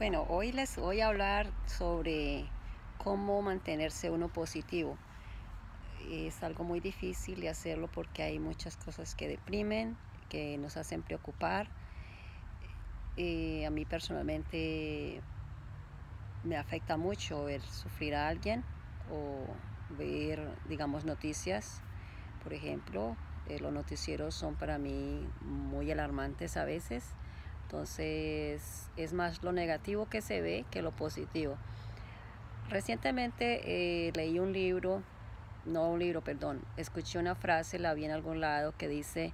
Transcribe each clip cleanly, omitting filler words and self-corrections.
Bueno, hoy les voy a hablar sobre cómo mantenerse uno positivo. Es algo muy difícil de hacerlo porque hay muchas cosas que deprimen, que nos hacen preocupar. A mí personalmente me afecta mucho ver sufrir a alguien o ver, digamos, noticias. Por ejemplo, los noticieros son para mí muy alarmantes a veces. Entonces es más lo negativo que se ve que lo positivo. Recientemente leí un libro, no un libro, perdón, escuché una frase, la vi en algún lado que dice: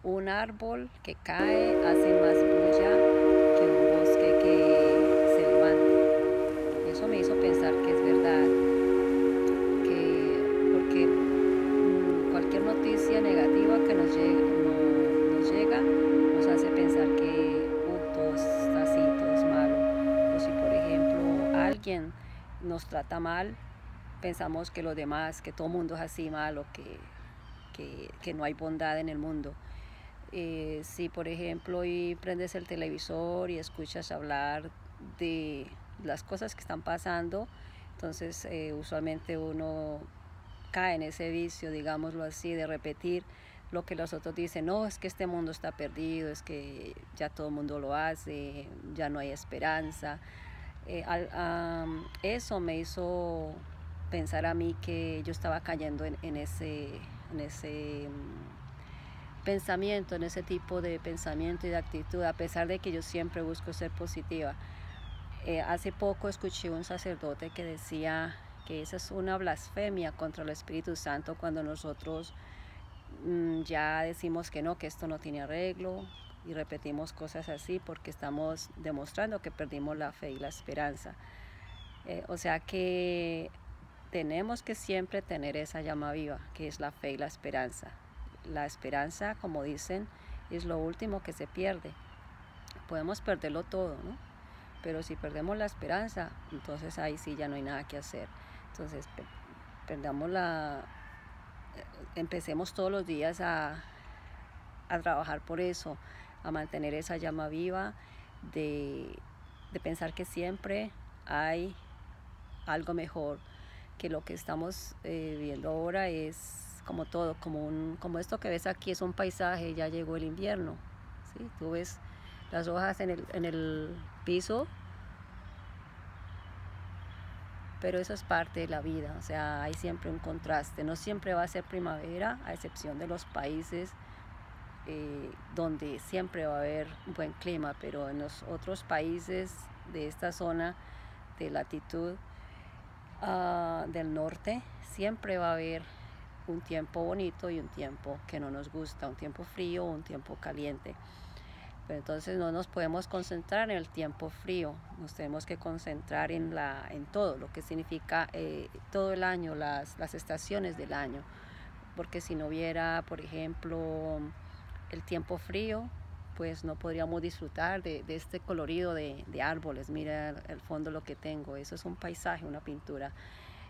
un árbol que cae hace más bulla que un bosque que se levanta. Y eso me hizo pensar que es verdad, porque cualquier noticia negativa que nos llega nos hace pensar que todo está así, todo es malo. O si por ejemplo alguien nos trata mal, pensamos que los demás, que todo el mundo es así malo, que no hay bondad en el mundo. Si por ejemplo y prendes el televisor y escuchas hablar de las cosas que están pasando, entonces usualmente uno cae en ese vicio, digámoslo así, de repetir lo que los otros dicen. No, es que este mundo está perdido, es que ya todo el mundo lo hace, ya no hay esperanza. Eso me hizo pensar a mí que yo estaba cayendo en ese pensamiento, en ese tipo de pensamiento y de actitud, a pesar de que yo siempre busco ser positiva. Hace poco escuché un sacerdote que decía que esa es una blasfemia contra el Espíritu Santo cuando nosotros ya decimos que no, que esto no tiene arreglo, y repetimos cosas así porque estamos demostrando que perdimos la fe y la esperanza. O sea que tenemos que siempre tener esa llama viva, que es la fe y la esperanza. La esperanza, como dicen, es lo último que se pierde. Podemos perderlo todo, ¿no? Pero si perdemos la esperanza, entonces ahí sí ya no hay nada que hacer. Entonces perdamos empecemos todos los días a trabajar por eso, a mantener esa llama viva, de pensar que siempre hay algo mejor, que lo que estamos viendo ahora es como todo, como esto que ves aquí es un paisaje. Ya llegó el invierno, ¿sí? Tú ves las hojas en el piso, pero eso es parte de la vida. O sea, hay siempre un contraste, no siempre va a ser primavera, a excepción de los países donde siempre va a haber un buen clima, pero en los otros países de esta zona de latitud del norte siempre va a haber un tiempo bonito y un tiempo que no nos gusta, un tiempo frío o un tiempo caliente. Pero entonces no nos podemos concentrar en el tiempo frío, nos tenemos que concentrar en todo lo que significa todo el año, las estaciones del año, porque si no hubiera, por ejemplo, el tiempo frío, pues no podríamos disfrutar de este colorido de árboles. Mira el fondo lo que tengo, eso es un paisaje, una pintura.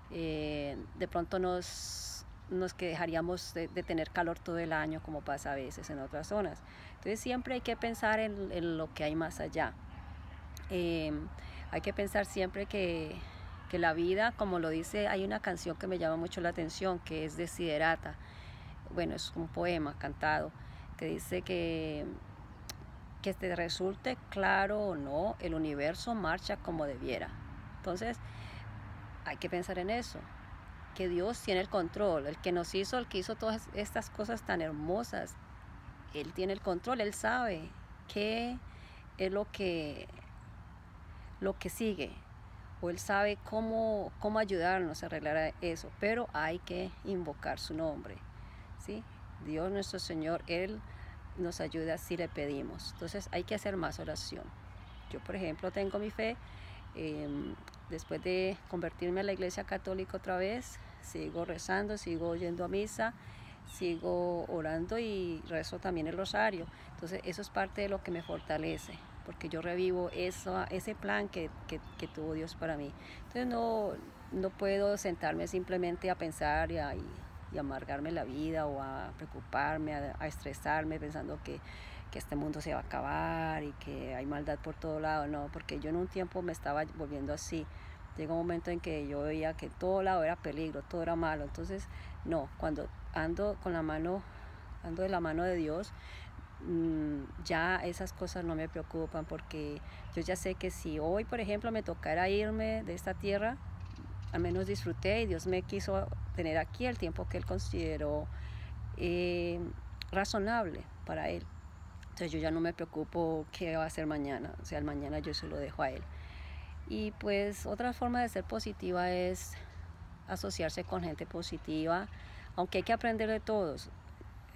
De pronto nos que dejaríamos de tener calor todo el año, como pasa a veces en otras zonas. Entonces siempre hay que pensar en lo que hay más allá. Eh, Hay que pensar siempre que la vida, como lo dice, hay una canción que me llama mucho la atención, que es Desiderata. Bueno, es un poema cantado que dice que te resulte claro o no, el universo marcha como debiera. Entonces, hay que pensar en eso, que Dios tiene el control, el que nos hizo, el que hizo todas estas cosas tan hermosas, Él tiene el control, Él sabe qué es lo que sigue, o Él sabe cómo ayudarnos a arreglar eso, pero hay que invocar su nombre, ¿sí? Dios nuestro Señor, Él nos ayuda si le pedimos. Entonces hay que hacer más oración. Yo, por ejemplo, tengo mi fe. eh, Después de convertirme a la iglesia católica otra vez, sigo rezando, sigo yendo a misa, sigo orando y rezo también el rosario. Entonces eso es parte de lo que me fortalece, porque yo revivo ese plan que tuvo Dios para mí. Entonces no puedo sentarme simplemente a pensar y amargarme la vida, o a preocuparme, a estresarme pensando que este mundo se va a acabar y que hay maldad por todo lado, no, porque yo en un tiempo me estaba volviendo así. Llegó un momento en que yo veía que todo lado era peligro, todo era malo, entonces no, cuando ando de la mano de Dios, ya esas cosas no me preocupan porque yo ya sé que si hoy, por ejemplo, me tocara irme de esta tierra, al menos disfruté y Dios me quiso tener aquí el tiempo que Él consideró eh, razonable para Él. Entonces yo ya no me preocupo qué va a hacer mañana, o sea, el mañana yo se lo dejo a Él. Y pues otra forma de ser positiva es asociarse con gente positiva, aunque hay que aprender de todos.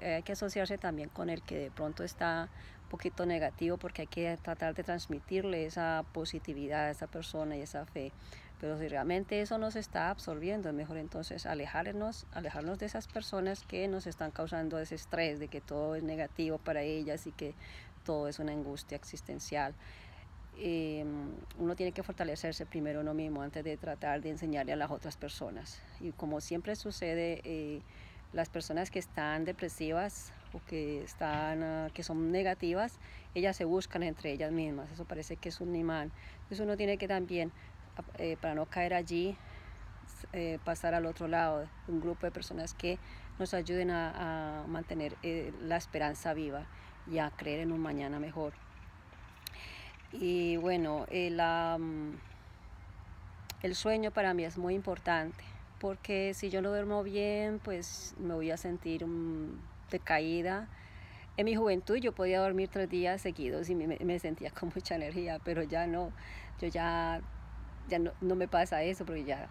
Hay que asociarse también con el que de pronto está un poquito negativo porque hay que tratar de transmitirle esa positividad a esa persona y esa fe. Pero si realmente eso nos está absorbiendo, es mejor entonces alejarnos de esas personas que nos están causando ese estrés de que todo es negativo para ellas y que todo es una angustia existencial. Uno tiene que fortalecerse primero uno mismo antes de tratar de enseñarle a las otras personas. Y como siempre sucede, las personas que están depresivas o que son negativas, ellas se buscan entre ellas mismas. Eso parece que es un imán. Entonces uno tiene que también, para no caer allí, pasar al otro lado, un grupo de personas que nos ayuden a mantener la esperanza viva y a creer en un mañana mejor. Y bueno, el sueño para mí es muy importante, porque si yo no duermo bien, pues me voy a sentir decaída. En mi juventud yo podía dormir 3 días seguidos y me sentía con mucha energía, pero ya no, yo ya no me pasa eso, porque ya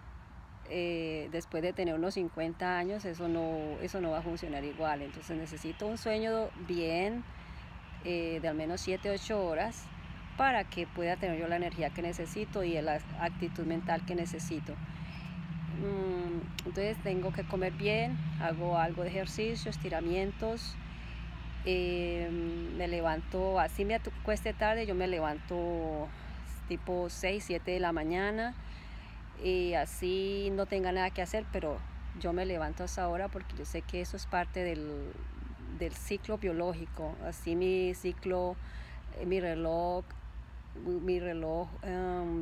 después de tener unos 50 años eso no va a funcionar igual. Entonces necesito un sueño bien, de al menos 7, 8 horas, para que pueda tener yo la energía que necesito y la actitud mental que necesito. Entonces tengo que comer bien, hago algo de ejercicio, estiramientos, me levanto, así me cueste tarde, yo me levanto tipo 6, 7 de la mañana y así no tenga nada que hacer, pero yo me levanto a esa hora porque yo sé que eso es parte del ciclo biológico. Así mi ciclo, mi reloj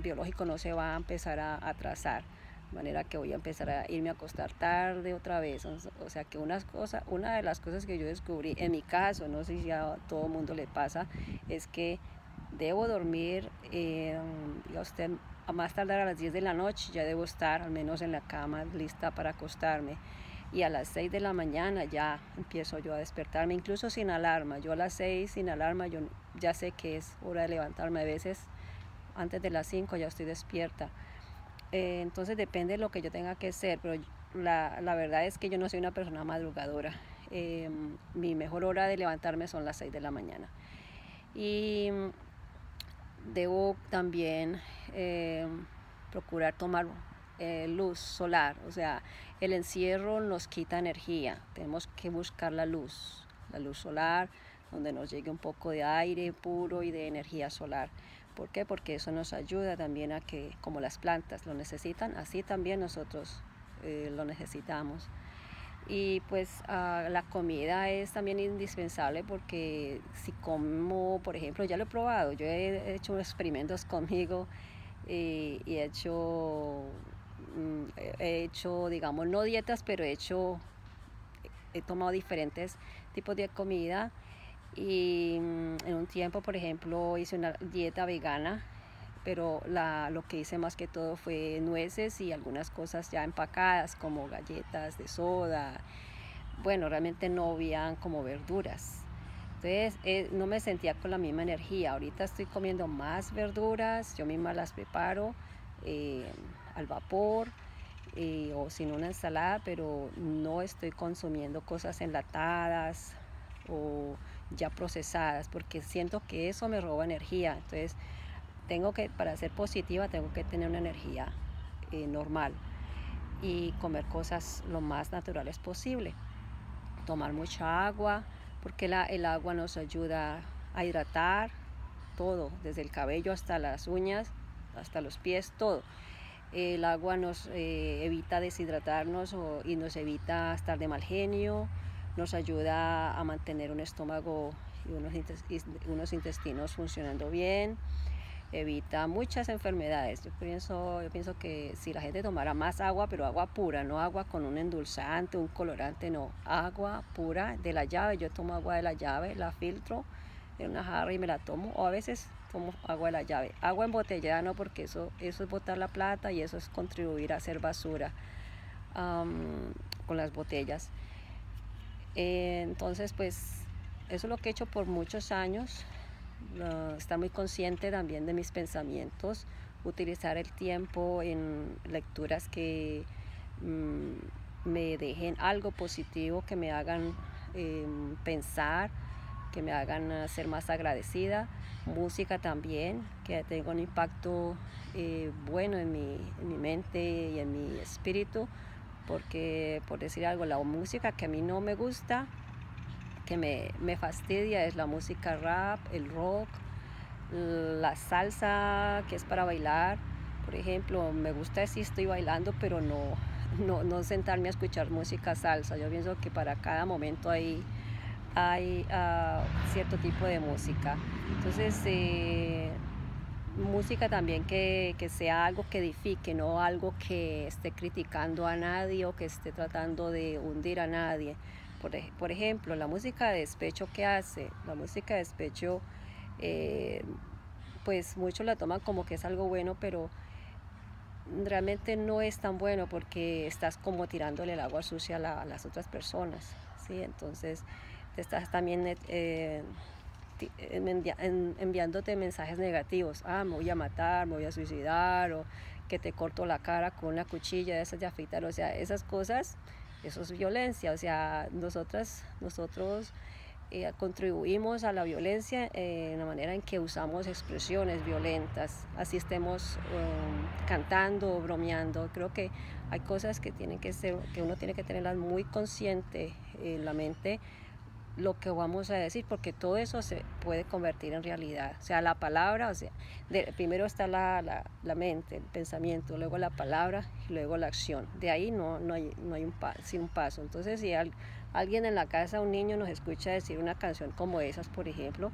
biológico no se va a empezar a atrasar, de manera que voy a empezar a irme a acostar tarde otra vez. O sea que una de las cosas que yo descubrí, en mi caso, no sé si a todo el mundo le pasa, es que debo dormir, diga usted, a más tardar a las 10 de la noche ya debo estar al menos en la cama lista para acostarme. Y a las 6 de la mañana ya empiezo yo a despertarme, incluso sin alarma. Yo a las 6 sin alarma, yo ya sé que es hora de levantarme. A veces antes de las 5 ya estoy despierta. Entonces depende de lo que yo tenga que hacer, pero la verdad es que yo no soy una persona madrugadora. Mi mejor hora de levantarme son las 6 de la mañana. Y debo también procurar tomar luz solar, o sea, el encierro nos quita energía, tenemos que buscar la luz solar, donde nos llegue un poco de aire puro y de energía solar. ¿Por qué? Porque eso nos ayuda también a que, como las plantas lo necesitan, así también nosotros lo necesitamos. Y pues la comida es también indispensable, porque si como, por ejemplo, ya lo he probado, yo he hecho experimentos conmigo y he hecho, digamos, no dietas, pero he tomado diferentes tipos de comida. Y en un tiempo, por ejemplo, hice una dieta vegana, pero lo que hice más que todo fue nueces y algunas cosas ya empacadas como galletas de soda. Bueno, realmente no habían como verduras. Entonces no me sentía con la misma energía. Ahorita estoy comiendo más verduras, yo misma las preparo al vapor o sin una ensalada, pero no estoy consumiendo cosas enlatadas o ya procesadas, porque siento que eso me roba energía. Entonces para ser positiva, tengo que tener una energía normal y comer cosas lo más naturales posible. Tomar mucha agua, porque el agua nos ayuda a hidratar todo, desde el cabello hasta las uñas, hasta los pies, todo. El agua nos evita deshidratarnos y nos evita estar de mal genio, nos ayuda a mantener un estómago y unos intestinos funcionando bien, evita muchas enfermedades. Yo pienso que si la gente tomara más agua, pero agua pura, no agua con un endulzante, un colorante, no, agua pura de la llave. Yo tomo agua de la llave, la filtro en una jarra y me la tomo, o a veces tomo agua de la llave. Agua embotellada no, porque eso es botar la plata y eso es contribuir a hacer basura con las botellas. Entonces, pues, eso es lo que he hecho por muchos años. Estar muy consciente también de mis pensamientos, utilizar el tiempo en lecturas que me dejen algo positivo, que me hagan pensar, que me hagan ser más agradecida. Música también, que tenga un impacto bueno en mi mente y en mi espíritu, porque por decir algo, la música que a mí no me gusta, que me fastidia, es la música rap, el rock, la salsa, que es para bailar. Por ejemplo, me gusta si estoy bailando, pero no sentarme a escuchar música salsa. Yo pienso que para cada momento hay cierto tipo de música. Entonces, música también que sea algo que edifique, no algo que esté criticando a nadie o que esté tratando de hundir a nadie. Por ejemplo, la música de despecho que hace, la música de despecho, eh, pues muchos la toman como que es algo bueno, pero realmente no es tan bueno porque estás como tirándole el agua sucia a las otras personas, ¿sí? Entonces te estás también enviándote mensajes negativos. Me voy a matar, me voy a suicidar, o que te corto la cara con una cuchilla de esas de afeitar. O sea, esas cosas, eso es violencia. O sea, nosotros contribuimos a la violencia en la manera en que usamos expresiones violentas, así estemos cantando o bromeando. Creo que hay cosas que que uno tiene que tenerlas muy consciente en la mente, lo que vamos a decir, porque todo eso se puede convertir en realidad. O sea, la palabra, o sea, primero está la mente, el pensamiento, luego la palabra y luego la acción. De ahí no hay un paso. Entonces, si alguien en la casa, un niño, nos escucha decir una canción como esas, por ejemplo,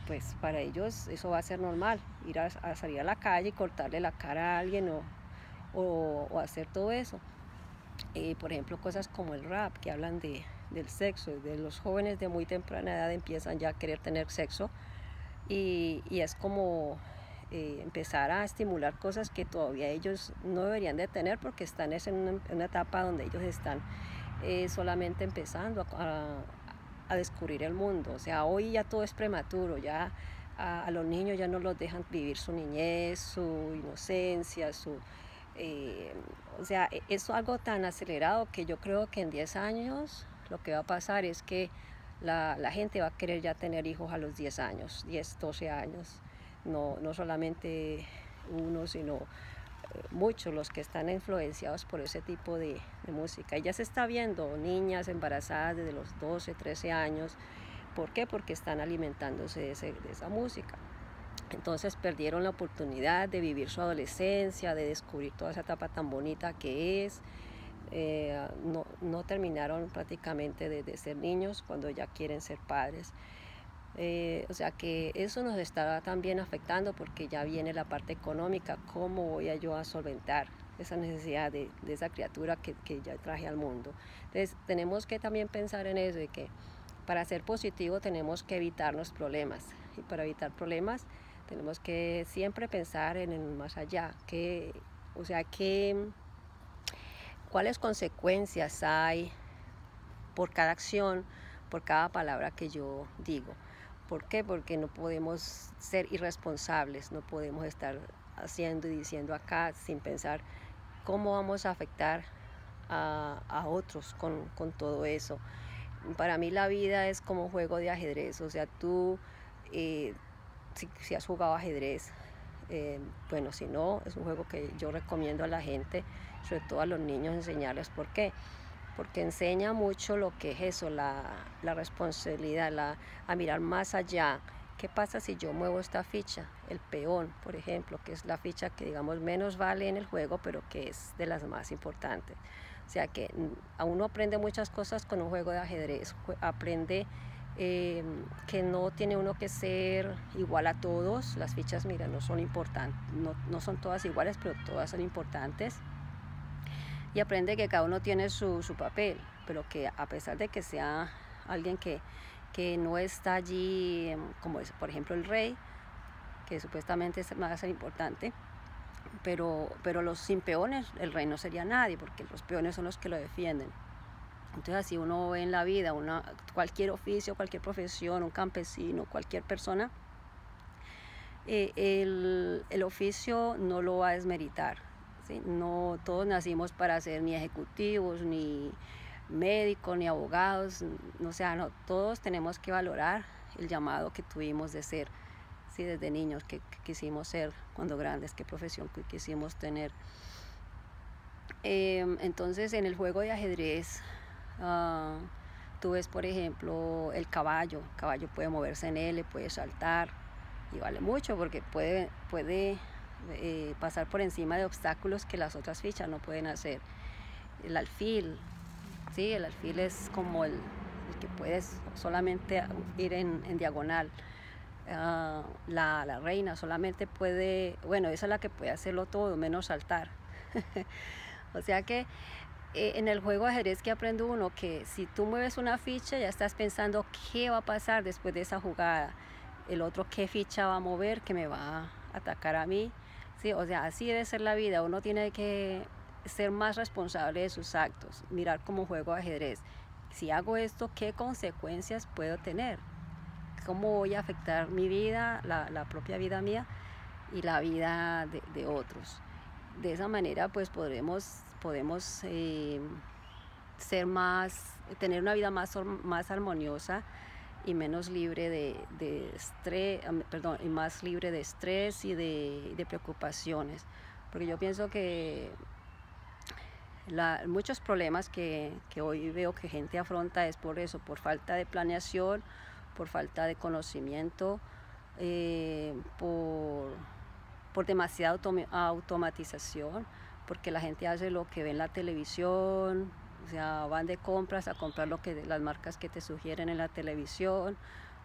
pues para ellos eso va a ser normal, ir a salir a la calle y cortarle la cara a alguien o hacer todo eso. Por ejemplo, cosas como el rap, que hablan del sexo. De los jóvenes de muy temprana edad empiezan ya a querer tener sexo, y es como empezar a estimular cosas que todavía ellos no deberían de tener, porque están en una etapa donde ellos están solamente empezando a descubrir el mundo. O sea, hoy ya todo es prematuro, ya a los niños ya no los dejan vivir su niñez, su inocencia, o sea, es algo tan acelerado que yo creo que en 10 años lo que va a pasar es que la gente va a querer ya tener hijos a los 10 años, 10, 12 años. No solamente uno, sino muchos los que están influenciados por ese tipo de música. Y ya se está viendo niñas embarazadas desde los 12, 13 años. ¿Por qué? Porque están alimentándose de esa música. Entonces perdieron la oportunidad de vivir su adolescencia, de descubrir toda esa etapa tan bonita que es. No terminaron prácticamente de ser niños cuando ya quieren ser padres. O sea que eso nos está también afectando, porque ya viene la parte económica. ¿Cómo voy yo a solventar esa necesidad de esa criatura que ya traje al mundo? Entonces tenemos que también pensar en eso, de que para ser positivo tenemos que evitarnos problemas, y para evitar problemas tenemos que siempre pensar en el más allá, cuáles consecuencias hay por cada acción, por cada palabra que yo digo. ¿Por qué? Porque no podemos ser irresponsables, no podemos estar haciendo y diciendo acá sin pensar cómo vamos a afectar a otros con todo eso. Para mí la vida es como un juego de ajedrez. O sea, tú, si has jugado ajedrez, bueno, si no, es un juego que yo recomiendo a la gente, sobre todo a los niños, enseñarles. ¿Por qué? Porque enseña mucho lo que es eso, la responsabilidad, a mirar más allá. ¿Qué pasa si yo muevo esta ficha? El peón, por ejemplo, que es la ficha que digamos menos vale en el juego, pero que es de las más importantes. O sea que a uno aprende muchas cosas con un juego de ajedrez. Aprende que no tiene uno que ser igual a todos. Las fichas, mira, no son importantes, no son todas iguales, pero todas son importantes. Y aprende que cada uno tiene su papel, pero que a pesar de que sea alguien que no está allí, como es, por ejemplo, el rey, que supuestamente va a ser importante, pero los sin peones, el rey no sería nadie, porque los peones son los que lo defienden. Entonces así uno ve en la vida, cualquier oficio, cualquier profesión, un campesino, cualquier persona, el oficio no lo va a desmeritar, ¿sí? No todos nacimos para ser ni ejecutivos, ni médicos, ni abogados, o sea, no, todos tenemos que valorar el llamado que tuvimos de ser, ¿sí? Desde niños, que quisimos ser cuando grandes, qué profesión que quisimos tener. Entonces en el juego de ajedrez, tú ves, por ejemplo, el caballo puede moverse en L, puede saltar, y vale mucho porque puede pasar por encima de obstáculos que las otras fichas no pueden hacer. El alfil, ¿sí? El alfil es como el que puedes solamente ir en diagonal. La reina solamente puede, bueno, esa es la que puede hacerlo todo, menos saltar. O sea que en el juego de ajedrez que aprende uno que si tú mueves una ficha ya estás pensando qué va a pasar después de esa jugada, el otro qué ficha va a mover que me va a atacar a mí, ¿sí? O sea, así debe ser la vida, uno tiene que ser más responsable de sus actos, mirar como juego de ajedrez, si hago esto, ¿qué consecuencias puedo tener? ¿Cómo voy a afectar mi vida, la propia vida mía y la vida de otros? De esa manera pues podemos ser tener una vida más armoniosa y menos libre de estrés, y más libre de estrés y de preocupaciones. Porque yo pienso que muchos problemas que hoy veo que gente afronta es por eso, por falta de planeación, por falta de conocimiento, por demasiada automatización, porque la gente hace lo que ve en la televisión, o sea, van de compras a comprar las marcas que te sugieren en la televisión,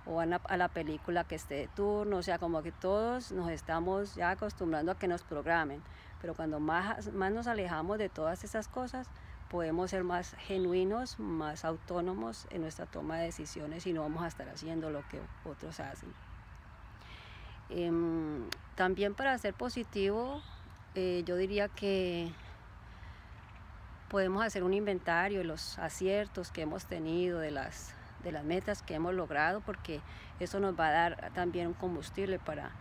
o van a la película que esté de turno, o sea, como que todos nos estamos ya acostumbrando a que nos programen, pero cuando más nos alejamos de todas esas cosas, podemos ser más genuinos, más autónomos en nuestra toma de decisiones y no vamos a estar haciendo lo que otros hacen. También para ser positivo, yo diría que podemos hacer un inventario de los aciertos que hemos tenido, de las metas que hemos logrado, porque eso nos va a dar también un combustible para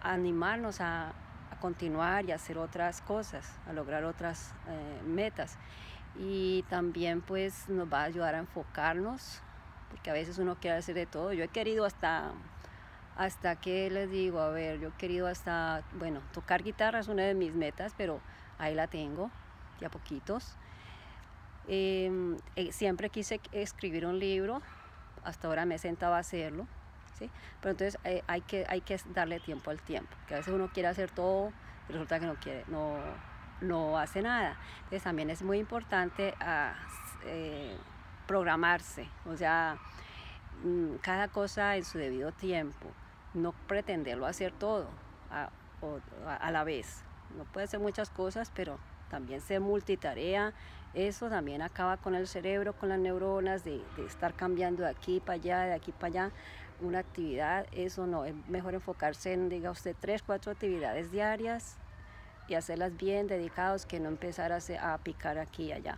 animarnos a continuar y hacer otras cosas, a lograr otras metas. Y también pues nos va a ayudar a enfocarnos, porque a veces uno quiere hacer de todo. Yo he querido hasta que les digo, a ver, yo he querido bueno, tocar guitarra es una de mis metas, pero ahí la tengo, ya poquitos. Siempre quise escribir un libro, hasta ahora me he sentado a hacerlo, ¿sí? Pero entonces hay que darle tiempo al tiempo, que a veces uno quiere hacer todo, pero resulta que no hace nada. Entonces también es muy importante programarse, o sea, cada cosa en su debido tiempo, no pretenderlo hacer todo a la vez. No puede hacer muchas cosas, pero también ser multitarea, eso también acaba con el cerebro, con las neuronas, de estar cambiando de aquí para allá, de aquí para allá, una actividad, eso no, es mejor enfocarse en, diga usted, 3, 4 actividades diarias y hacerlas bien dedicados, que no empezar a picar aquí y allá.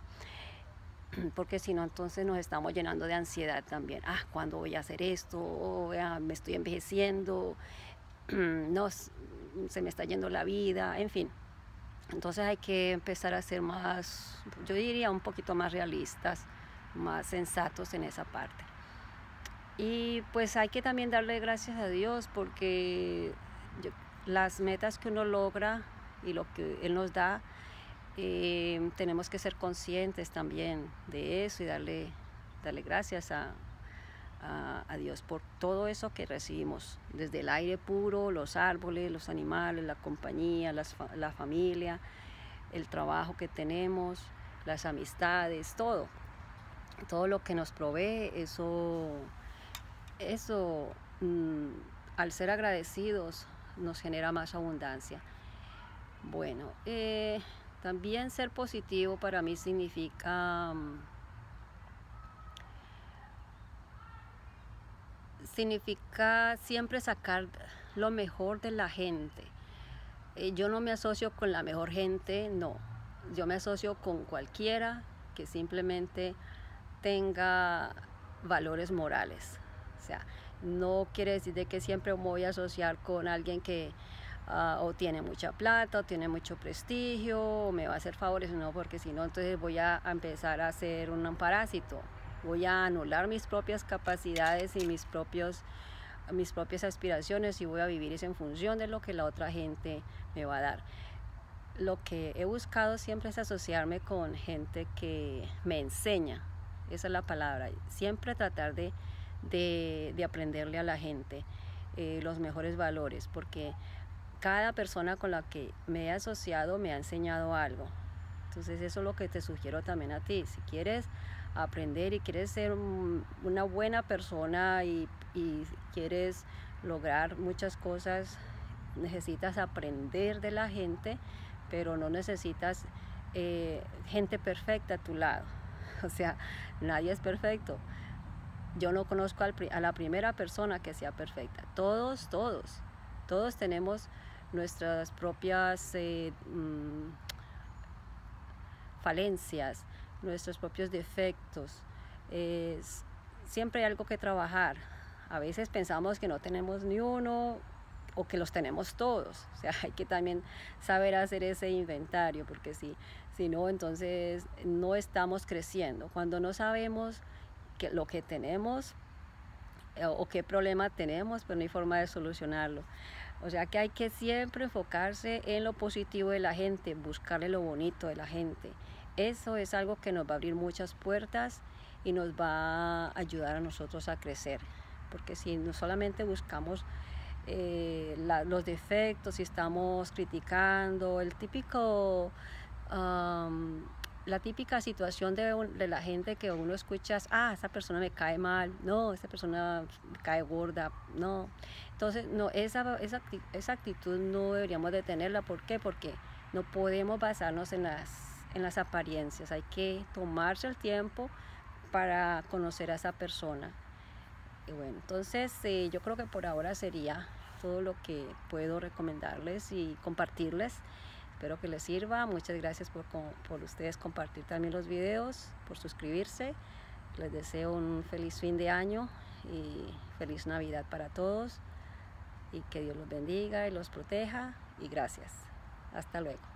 Porque si no, entonces nos estamos llenando de ansiedad también. ¿Cuándo voy a hacer esto? Me estoy envejeciendo, no, se me está yendo la vida, en fin. Entonces hay que empezar a ser más, yo diría, un poquito más realistas, más sensatos en esa parte. Y pues hay que también darle gracias a Dios, porque las metas que uno logra y lo que Él nos da, tenemos que ser conscientes también de eso y darle gracias a Dios por todo eso que recibimos, desde el aire puro, los árboles, los animales, la compañía, la familia, el trabajo que tenemos, las amistades, todo. todo lo que nos provee, eso al ser agradecidos nos genera más abundancia. Bueno, también ser positivo para mí significa siempre sacar lo mejor de la gente. Yo no me asocio con la mejor gente, no. Yo me asocio con cualquiera que simplemente tenga valores morales. O sea, no quiere decir de que siempre me voy a asociar con alguien que o tiene mucha plata, o tiene mucho prestigio, o me va a hacer favores, no, porque si no, entonces voy a empezar a ser un parásito. Voy a anular mis propias capacidades y mis propias aspiraciones y voy a vivir en función de lo que la otra gente me va a dar. Lo que he buscado siempre es asociarme con gente que me enseña, esa es la palabra, siempre tratar de aprenderle a la gente los mejores valores, porque cada persona con la que me he asociado me ha enseñado algo. Entonces eso es lo que te sugiero también a ti. Si quieres aprender y quieres ser una buena persona y quieres lograr muchas cosas, necesitas aprender de la gente, pero no necesitas gente perfecta a tu lado. O sea, nadie es perfecto. Yo no conozco a la primera persona que sea perfecta. Todos tenemos nuestras propias falencias, nuestros propios defectos. Siempre hay algo que trabajar. A veces pensamos que no tenemos ni uno o que los tenemos todos. O sea, hay que también saber hacer ese inventario, porque si no, entonces no estamos creciendo. Cuando no sabemos lo que tenemos o qué problema tenemos, pues no hay forma de solucionarlo. O sea que hay que siempre enfocarse en lo positivo de la gente, buscarle lo bonito de la gente. Eso es algo que nos va a abrir muchas puertas y nos va a ayudar a nosotros a crecer. Porque si no solamente buscamos los defectos, si estamos criticando, la típica situación de la gente que uno escucha, esa persona me cae mal, no, esa persona me cae gorda, no. Entonces, no, esa actitud no deberíamos de tenerla. ¿Por qué? Porque no podemos basarnos en las apariencias. Hay que tomarse el tiempo para conocer a esa persona. Y bueno, entonces yo creo que por ahora sería todo lo que puedo recomendarles y compartirles. Espero que les sirva. Muchas gracias por ustedes compartir también los videos, por suscribirse. Les deseo un feliz fin de año y feliz Navidad para todos. Y que Dios los bendiga y los proteja. Y gracias. Hasta luego.